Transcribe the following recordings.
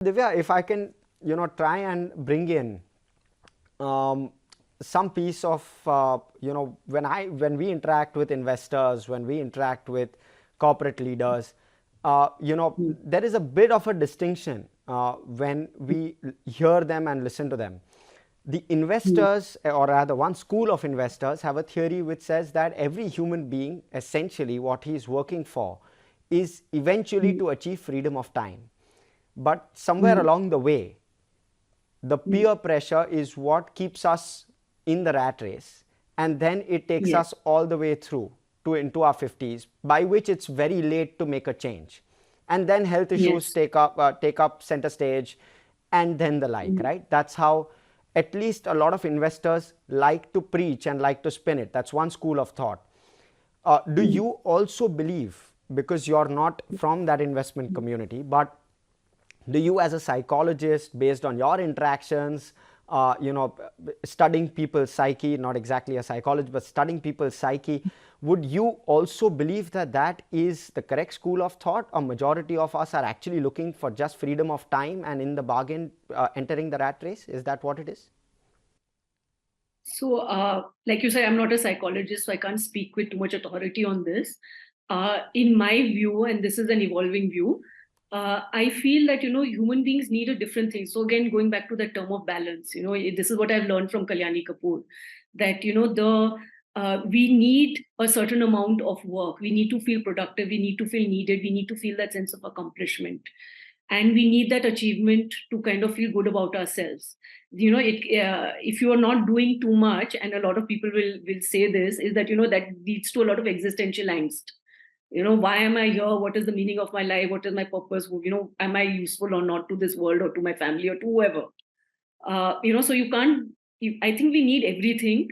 Divya, if I can, try and bring in some piece of, when we interact with investors, when we interact with corporate leaders, there is a bit of a distinction when we hear them and listen to them. The investors, or rather one school of investors, have a theory which says that every human being, essentially what he is working for is eventually to achieve freedom of time. But somewhere along the way, the peer pressure is what keeps us in the rat race, and then it takes us all the way through to into our 50s, by which it's very late to make a change, and then health issues take up center stage, and then the like, right? That's how at least a lot of investors like to preach and like to spin it. That's one school of thought. Do you also believe, because you're not from that investment community, but do you as a psychologist, based on your interactions, studying people's psyche, not exactly a psychologist, but studying people's psyche, would you also believe that that is the correct school of thought? A majority of us are actually looking for just freedom of time, and in the bargain entering the rat race? Is that what it is? So, like you said, I'm not a psychologist, so I can't speak with too much authority on this. In my view, and this is an evolving view, I feel that, human beings need a different thing. So again, going back to the term of balance, this is what I've learned from Kalyani Kapoor, that, we need a certain amount of work. We need to feel productive. We need to feel needed. We need to feel that sense of accomplishment. And we need that achievement to kind of feel good about ourselves. If you are not doing too much, and a lot of people will say this, is that, that leads to a lot of existential angst. Why am I here? What is the meaning of my life? What is my purpose? Am I useful or not to this world, or to my family, or to whoever? So you can't, I think we need everything,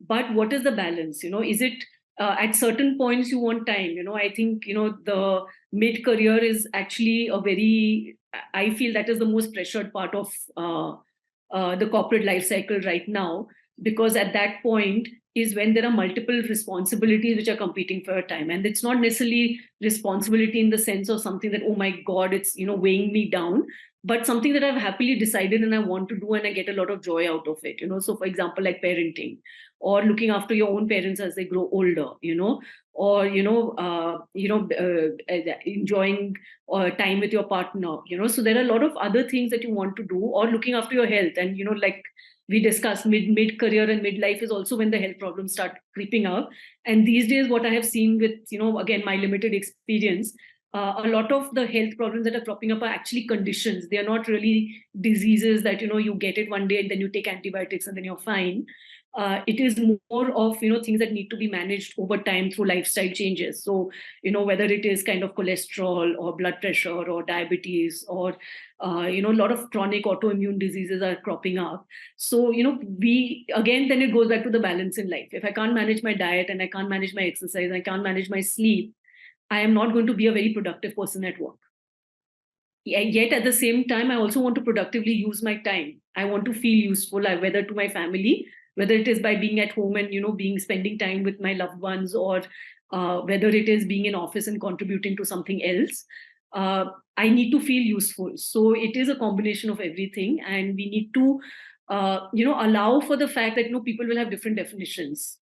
but what is the balance? Is it, at certain points you want time? I think, the mid-career is actually I feel that is the most pressured part of the corporate life cycle right now, because at that point is when there are multiple responsibilities which are competing for your time. And it's not necessarily responsibility in the sense of something that, oh my God, it's, weighing me down, but something that I've happily decided and I want to do, and I get a lot of joy out of it. So for example, like parenting, or looking after your own parents as they grow older, or enjoying time with your partner, so there are a lot of other things that you want to do, or looking after your health. And like we discussed, mid career and midlife is also when the health problems start creeping up. And these days, what I have seen with, again, my limited experience, a lot of the health problems that are cropping up are actually conditions. They are not really diseases that, you get it one day and then you take antibiotics and then you're fine. It is more of, things that need to be managed over time through lifestyle changes. So, whether it is kind of cholesterol or blood pressure or diabetes, or, a lot of chronic autoimmune diseases are cropping up. So, then it goes back to the balance in life. If I can't manage my diet, and I can't manage my exercise, I can't manage my sleep, I am not going to be a very productive person at work. Yet at the same time, I also want to productively use my time. I want to feel useful, whether to my family, whether it is by being at home and, spending time with my loved ones, or whether it is being in office and contributing to something else. I need to feel useful. So it is a combination of everything. And we need to, allow for the fact that, people will have different definitions